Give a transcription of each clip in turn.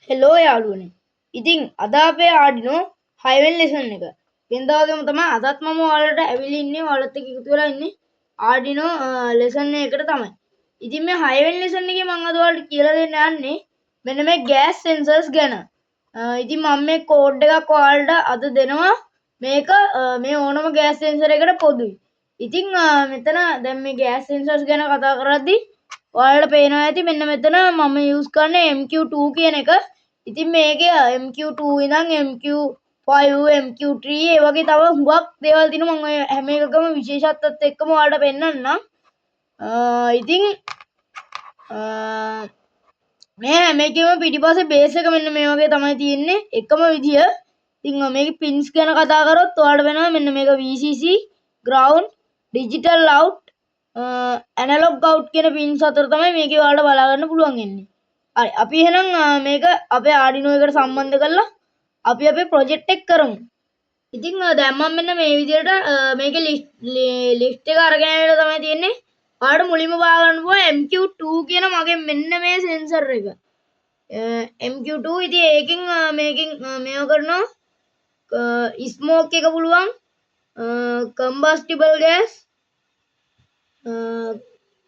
Hello යාළුවනේ. ඉතින් අද අපේ ආඩිනෝ 6 වෙනි ලෙසන් එක. වෙනදා වගේම තමයි අදත් මම ඔයාලට ඇවිල්ලා ඉන්නේ. ඔයාලත් එක්ක එකතු වෙලා ඉන්නේ ආඩිනෝ ලෙසන් එකකට තමයි. ඉතින් මේ 6 වෙනි ලෙසන් එකේ මම අද ඔයාලට කියලා දෙන්න යන්නේ මෙන්න මේ ගෑස් සෙන්සර්ස් ගැන. ඉතින් මම මේ කෝඩ් එකක් ඔයාලට අද දෙනවා. මේක මේ ඕනම ගෑස් සෙන්සර් එකකට පොදුයි. ඉතින් මෙතන දැන් මේ ගෑස් සෙන්සර්ස් ගැන කතා කරද්දී ඔයාලට පේනවා ඇති මෙන්න මෙතන මම යූස් කරන්නේ MQ2 කියන එක. ඉතින් මේකේ MQ2 ඉඳන් MQ5 MQ3 ඒ වගේ තව හුඟක් දේවල් තියෙනවා. මම ඔය හැම එකකම විශේෂත්වයත් එක්කම ඔයාලට පෙන්නන්නම්. ඉතින් මේ හැම එකෙම පිටිපස්සේ බේස් එක මෙන්න මේ වගේ තමයි තියෙන්නේ. එකම විදිය. ඉතින් මේකේ පින්ස් ගැන කතා කරොත් ඔයාලට වෙනවා මෙන්න මේක VCC, ground, digital out, analog out කියන පින්ස් අතර තමයි මේකේ ඔයාලට බලා ගන්න පුළුවන් වෙන්නේ. හරි අපි එහෙනම් මේක අපේ ආඩිනෝ එකට සම්බන්ධ කරලා අපි අපේ ප්‍රොජෙක්ට් එක කරමු. ඉතින් දැන් මම මෙන්න මේ විදිහට මේකේ ලිස්ට් එක අරගෙන ආවිලා තමයි තියෙන්නේ. ඔයාලට මුලින්ම බලා ගන්න පුළුවන් MQ2 කියන මගේ මෙන්න මේ සෙන්සර් එක. MQ2 ඉතින් ඒකෙන් මේකෙන් මේව කරනවා ස්මෝක් එක පුළුවන් කම්බස්ටිබල් ගෑස්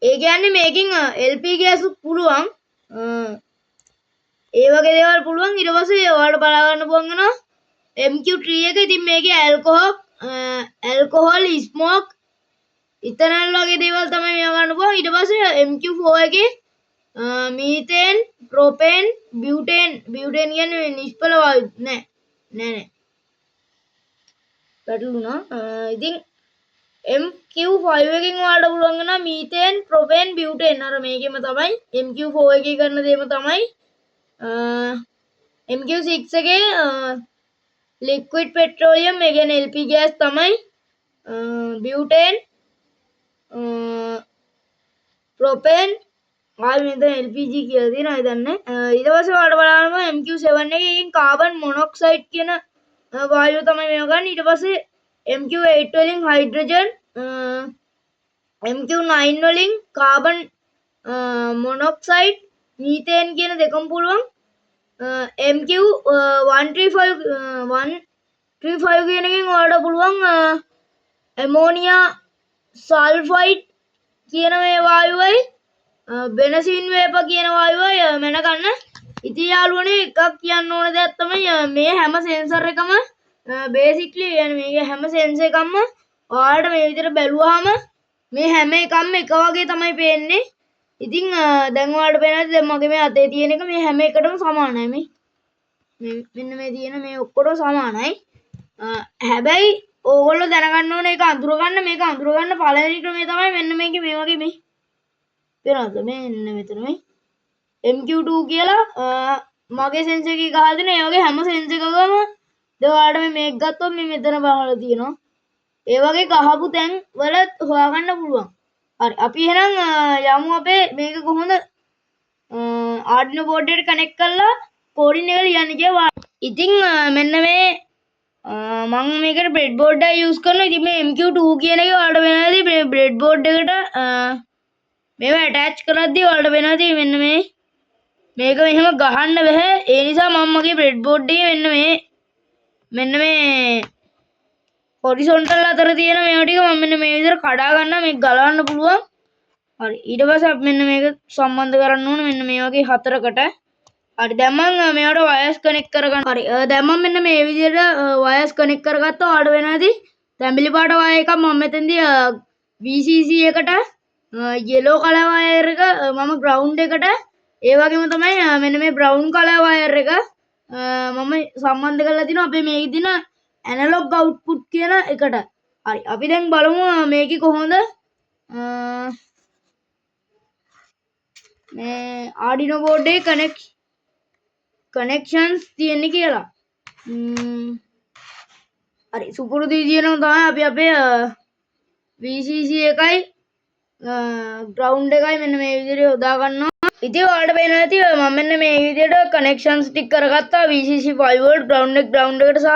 ඒ කියන්නේ මේකෙන් LP ගෑස් පුළුවන් ඒ වගේ දේවල් පුළුවන්. ඊට පස්සේ ඔයාලට බලා ගන්න පුළුවන් වෙනවා MQ3 එක. ඉතින් මේකේ ඇල්කොහොල් ස්මෝක් ඉතනල් වගේ දේවල් තමයි මේව ගන්න පුළුවන්. ඊට පස්සේ MQ4 එකේ මීතේන් ප්‍රොපේන් බියුටේන් කියන්නේ නිෂ්ඵල වායු නෑ පැටළුණා. ඉතින් MQ5 එකෙන් ඔයාලට පුළුවන් වෙනවා මීතේන් ප්‍රොපේන් බියුටේන් අර මේකෙම තමයි. MQ4 එකේ කරන දේම තමයි. MQ6 එකේ liquid petroleum ඒ කියන්නේ LP gas තමයි. butane propane ආයි මෙතන LPG කියලා තියෙනවා හිතන්නේ. ඊට පස්සේ ඔයාලට බලන්න MQ7 එකකින් carbon monoxide කියන වායුව තමයි මේව ගන්න. ඊට පස්සේ MQ8 වලින් hydrogen, MQ9 වලින් carbon monoxide, methane කියන දෙකම පුළුවන්. MQ135 කියන එකෙන් ඔයාලට පුළුවන් ammonia sulfide කියන මේ වායුවයි බෙනසින් වේප කියන වායුවයි මෙන ගන්න. ඉතින් යාළුවනේ එකක් කියන්න ඕන දෙයක් තමයි මේ හැම සෙන්සර් එකම බේසික්ලි මේ හැම සෙන්සර් එකක්ම ඔයාලට මේ විදිහට බැලුවාම මේ හැම එකක්ම එක වගේ තමයි පේන්නේ. ඉතින් දැන් ඔයාලට පේනවා දැන් මගේ මේ අතේ තියෙන එක මේ හැම එකටම සමානයි. මෙන්න මේ තියෙන මේ ඔක්කොටම සමානයි. හැබැයි ඕගොල්ලෝ දැනගන්න ඕනේ ඒක අඳුර ගන්න. මේක අඳුර ගන්න පළවෙනි ක්‍රමය තමයි මෙන්න මේකේ මේ වගේ මේ පේනවද මෙන්න මෙතන මේ MQ2 කියලා මගේ සෙන්සර් එකේ ගහලා දෙන ඒ වගේ හැම සෙන්සර් එකකම ඔයාලට මේක ගත්තොත් මේ මෙතන බලලා තියෙනවා. ඒ වගේ ගහපු තැන් වල හොයාගන්න පුළුවන්. හරි අපි එහෙනම් යමු අපේ මේක කොහොමද ආඩිනෝ බෝඩ් එකට කනෙක්ට් කරලා කෝඩින් එක ලියන්න කියලා. ඉතින් මෙන්න මේ මම මේකට බ්‍රෙඩ් බෝඩ් එක යූස් කරනවා. ඉතින් මේ MQ2 කියන එක ඔයාලට වෙනවාදී මේ බ්‍රෙඩ් බෝඩ් එකට මේව ඇටච් කරද්දී ඔයාලට වෙනවාදී මෙන්න මේක මෙහෙම ගහන්න බෑ. ඒ නිසා මම මගේ බ්‍රෙඩ් බෝඩ් එකේ මෙන්න මේ හොරිසොන්ටල් අතර තියෙන මේවා ටික මම මෙන්න මේ විදිහට කඩා ගන්නවා. මේක ගලවන්න පුළුවන්. හරි ඊට පස්සේ අපි මෙන්න මේක සම්බන්ධ කරන්න ඕන මෙන්න මේ වගේ හතරකට. හරි දැන් මම මේවට වයර්ස් කනෙක්ට් කරගන්න. හරි දැන් මම මෙන්න මේ විදිහට වයර්ස් කනෙක්ට් කරගත්තා. ඔයාලට වෙනවාදී තැඹිලි පාට වයර් එකක් මම මෙතනදී VCC එකට yellow color wire එක මම ground එකට ඒ වගේම තමයි මෙන්න මේ brown color wire එක මම සම්බන්ධ කරලා තිනවා අපේ මේකේ තියෙන analog output කියන එකට. හරි අපි දැන් බලමු මේකේ කොහොමද මේ Arduino board එකේ connections තියෙන්නේ කියලා. හරි සුපුරුදු විදියටම තමයි අපි අපේ VCC එකයි ground එකයි මෙන්න මේ විදිහට යොදා ගන්නවා. ඉතින් ඔයාලට පේනවා ඇති මම මෙන්න මේ විදිහට connections ටික කරගත්තා. VCC 5 volt ground එකට සහ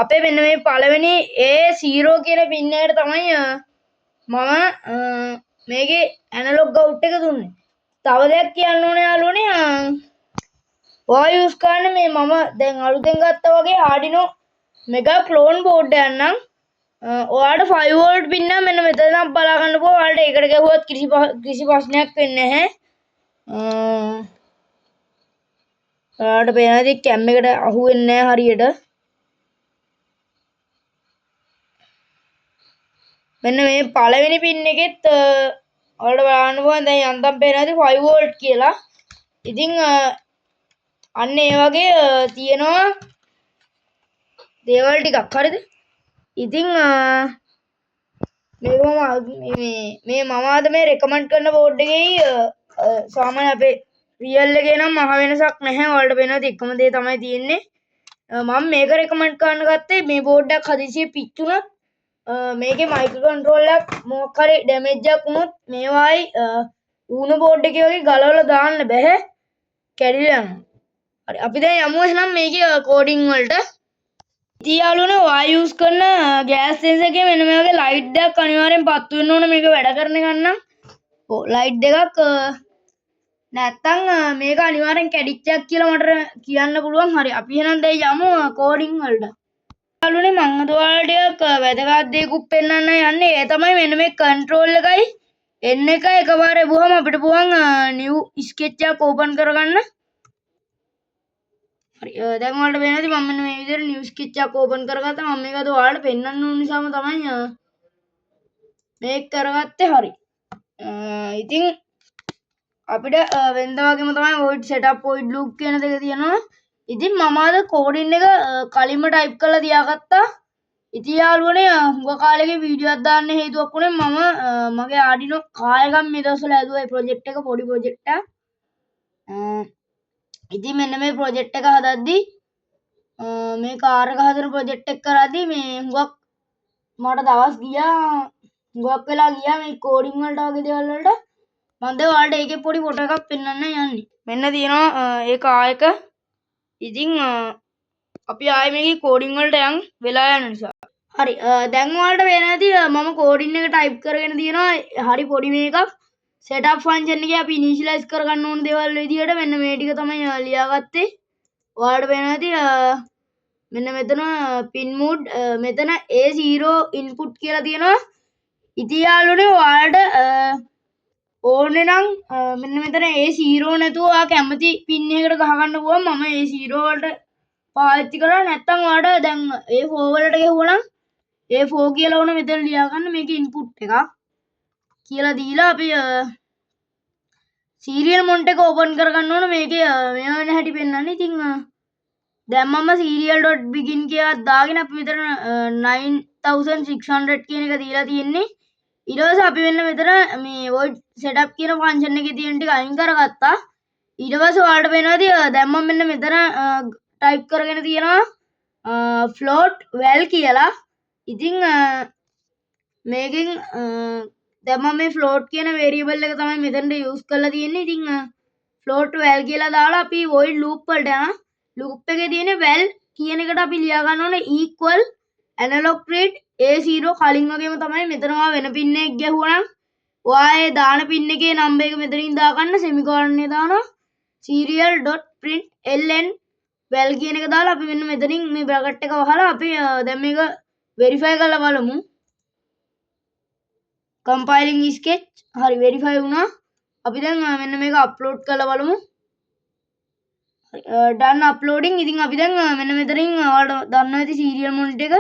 අපේ මෙන්න මේ පළවෙනි A0 කියන pin එකට තමයි මම මේකේ analog out එක දුන්නේ. තව දෙයක් කියන්න ඕනේ යාළුවනේ ඔයා යූස් කරන්නේ මේ මම දැන් අලුතෙන් ගත්තා වගේ Arduino Mega Clone board එකක් නම් ඔයාලට 5 volt pin එක මෙන්න මෙතන නම් බලා ගන්න පුළුවන්. ඔයාලට ඒකට ගැහුවත් කිසි ප්‍රශ්නයක් වෙන්නේ නැහැ. ඔයාලට පේනවාද කැම් එකට අහු වෙන්නේ නැහැ හරියට. මෙන්න මේ පළවෙනි පින් එකෙත් ඔයාලට බලන්න පුළුවන් දැන් යන්තම් පේනවාද 5 volt කියලා. ඉතින් අන්න ඒ වගේ තියෙනවා දේවල් ටිකක් හරිද? ඉතින් මේ මම අද මේ රෙකමන්ඩ් කරන බෝඩ් එකේ සාමාන්‍ය අපේ රියල් එකේ නම් මහ වෙනසක් නැහැ. ඔයාලට පේනවාද එකම දේ තමයි තියෙන්නේ. මම මේක රෙකමන්ඩ් කරන්න ගත්තේ මේ බෝඩ් එක හදිසියෙ පිච්චුණොත් මේකේ මයික්‍රෝ කන්ට්‍රෝලර් එක මොකක් හරි ඩැමේජ් එකක් වුණොත් මේවායි ඌණු බෝඩ් එකේ වගේ ගලවලා දාන්න බෑ. කැඩිලා යනවා. හරි අපි දැන් යමු එහෙනම් මේකේ කෝඩින් වලට. ඉතින් යාළුවනේ ඔයා යූස් කරන ගෑස් සෙන්සර් එකේ මෙන්න මේ වගේ ලයිට් එකක් අනිවාර්යෙන් පත්තු වෙන්න ඕන මේක වැඩ කරන එක නම්. ඔව් ලයිට් දෙකක් නැත්තම් මේක අනිවාර්යෙන් කැඩිච්චක් කියලා මට කියන්න පුළුවන්. හරි අපි එහෙනම් දැන් යමු කෝඩින් වලට. යාළුවනේ මම අද ඔයාලට වැදගත් දෙයක්ත් පෙන්නන්න යන්නේ. ඒ තමයි මෙන්න මේ කන්ට්‍රෝල් එකයි එන්න එක එකපාර එවුවම අපිට පුළුවන් නිව් ස්කෙච් එකක් ඕපන් කරගන්න. හරි දැන් ඔයාලට වෙනවද මම මෙන්න මේ විදිහට නිව් ස්කෙච් එකක් ඕපන් කරගත්තා. මම මේක අද ඔයාලට පෙන්නන්න ඕන නිසාම තමයි මේක කරගත්තේ. හරි ඉතින් අපිට වෙනද වගේම තමයි void setup void loop කියන දෙක තියෙනවා. ඉතින් මම අද කෝඩින් එක කලින්ම ටයිප් කරලා තියාගත්තා. ඉතින් යාළුවනේ හුඟ කාලෙක වීඩියෝ එකක් දාන්න හේතුවක් වුණේ මම මගේ Arduino car එකක් මේ දවස්වල ඇදුවා. ඒ ප්‍රොජෙක්ට් එක පොඩි ප්‍රොජෙක්ට් එකක්. ඉතින් මෙන්න මේ ප්‍රොජෙක්ට් එක හදද්දී මේ කාර් එක හදන ප්‍රොජෙක්ට් එක කරද්දී මේ හුඟක් මට දවස් ගියා හුඟක් වෙලා ගියා මේ කෝඩින් වලට වගේ දේවල් වලට. මම දැන් ඔයාලට ඒකේ පොඩි ෆොටෝ එකක් පෙන්වන්න යන්නේ. මෙන්න තියෙනවා ඒ කාර් එක. ඉතින් අපි ආයේ මේකේ කෝඩින් වලට යන් වෙලා යන නිසා. හරි දැන් ඔයාලට වෙන ඇති මම කෝඩින් එක ටයිප් කරගෙන තියෙනවා. හරි පොඩි මේකක් setup function එකේ අපි initialize කරගන්න ඕන දේවල් විදියට මෙන්න මේ ටික තමයි ලියාගත්තේ. ඔයාලට වෙන ඇති මෙන්න මෙතන pin mood මෙතන A0 input කියලා තියෙනවා. ඉතින් යාළුවනේ ඔයාලට ඕනේ නම් මෙන්න මෙතන A0 නැතුව ඔයා කැමති pin එකකට ගහගන්න පුළුවන්. මම A0 වලට පාවිච්චි කරා. නැත්නම් ඔයාලට දැන් A4 වලට ගෙවුවා නම් A4 කියලා ඕන මෙතන ලියා ගන්න. මේක ඉන්පුට් එකක් කියලා දීලා අපි සීරියල් මොන්ට් එක ඕපන් කරගන්න ඕන. මේකේ මේ වෙන හැටි පෙන්නන්නේ. ඉතින් දැන් මම serial.begin කියලා දාගෙන අපි මෙතන 9600 කියන එක දීලා තියෙන්නේ. ඊට පස්සේ අපි මෙන්න මෙතන මේ void setup කියන ෆන්ක්ෂන් එකේ තියෙන ටික අයින් කරගත්තා. ඊට පස්සේ ඔයාලට පේනවාද දැන් මම මෙන්න මෙතන ටයිප් කරගෙන තියෙනවා float val කියලා. ඉතින් මේකෙන් දැන් මම මේ float කියන variable එක තමයි මෙතනට use කරලා තියෙන්නේ. ඉතින් float val කියලා දාලා අපි void loop වලට යනවා. loop එකේ තියෙන val කියන එකට අපි ලියා ගන්න ඕනේ equal analog read A0 කලින් වගේම තමයි මෙතන වෙන pin එකක් ගැහුවා නම් ඔයා දාන pin එකේ number එක මෙතනින් දාගන්න semicolon එක දානවා serial.println val කියන එක දාලා අපි මෙන්න මෙතනින් මේ bracket එක වහලා අපි දැන් මේක verify කරලා බලමු. compiling sketch හරි verify වුණා. අපි දැන් මෙන්න මේක upload කරලා බලමු. done uploading. ඉතින් අපි දැන් මෙන්න මෙතනින් ඔයාලට දන්නවා ඇති serial mount එක.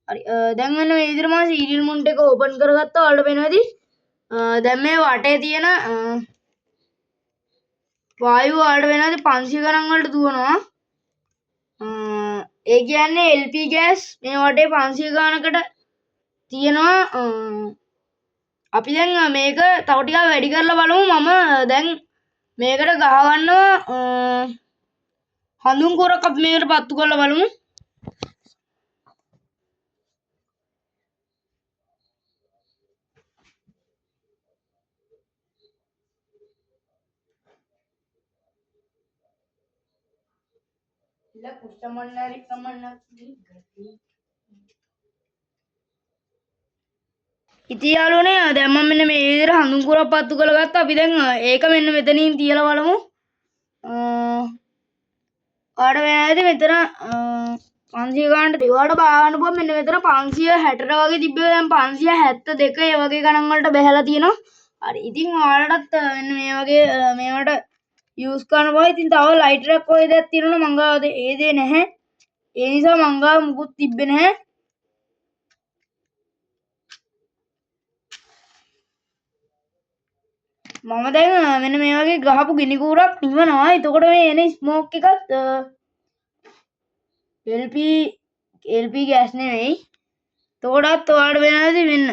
හරි දැන් මෙන්න මේ විදිහට මම serial mount එක open කරගත්තා. ඔයාලට පේනවා ඇති දැන් මේ වටේ තියෙන වායුව ඔයාලට පේනවා ඇති 500 ගණන් වලට දුවනවා. ඒ කියන්නේ LP gas මේ වටේ 500 ගානකට තියෙනවා. අපි දැන් මේක තව ටිකක් වැඩි කරලා බලමු. මම දැන් මේකට ගහගන්නවා හඳුන් කොරක් අපි මේකට පත්තු කරලා බලමු. ఇలా కుష్టమన్నారు కమన్నారు. ඉතින් යාළුවනේ දැන් මම මෙන්න මේ විදිහට හඳුන් කොරක් පත්තු කරලා ගත්තා. අපි දැන් ඒක මෙන්න මෙතනින් තියලා බලමු. ඔයාලට වෙනදී මෙතන 500 ගානට ඒවට බාගන්න පුළුවන්. මෙන්න මෙතන 560ට වගේ තිබ්බේ දැන් 572 ඒ වගේ ගණන් වලට බහැලා තියෙනවා. හරි. ඉතින් ඔයාලටත් මෙන්න මේ වගේ මේවට යූස් කරන්න පුළුවන්. ඉතින් තව ලයිටර් එකක් ඔය දෙයක් තියෙනවනේ මං ගාව ඒ දේ නැහැ. ඒ නිසා මං ගාව මුකුත් තිබ්බේ නැහැ. මම දැන් මෙන්න මේ වගේ ගහපු ගිනි කූරක් නිවනවා. එතකොට මේ එන ස්මෝක් එකත් LP ගෑස් නෙවෙයි. එතකොටත් ඔයාලට වෙනවද මෙන්න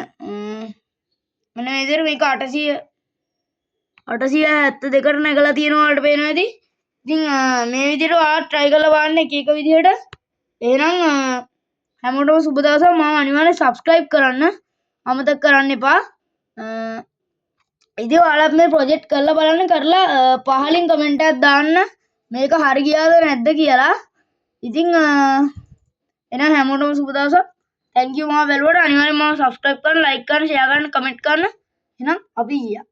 මෙන්න මේ විදිහට මේක 872ට නැගලා තියෙනවා ඔයාලට පේනවද? ඉතින් මේ විදිහට ඔයාලා try කරලා බලන්න එක එක විදිහට. එහෙනම් හැමෝටම සුබ දවසක්. මම අනිවාර්යෙන් subscribe කරන්න අමතක කරන්න එපා. ඉතින් ඔයාලත් මේ ප්‍රොජෙක්ට් කරලා බලන්න කරලා පහලින් කමෙන්ට් එකක් දාන්න මේක හරි ගියාද නැද්ද කියලා. ඉතින් එහෙනම් හැමෝටම සුබ දවසක්. thank you මාව බැලුවට. අනිවාර්යෙන් මාව subscribe කරන්න, like කරන්න, share කරන්න, comment කරන්න. එහෙනම් අපි ගියා.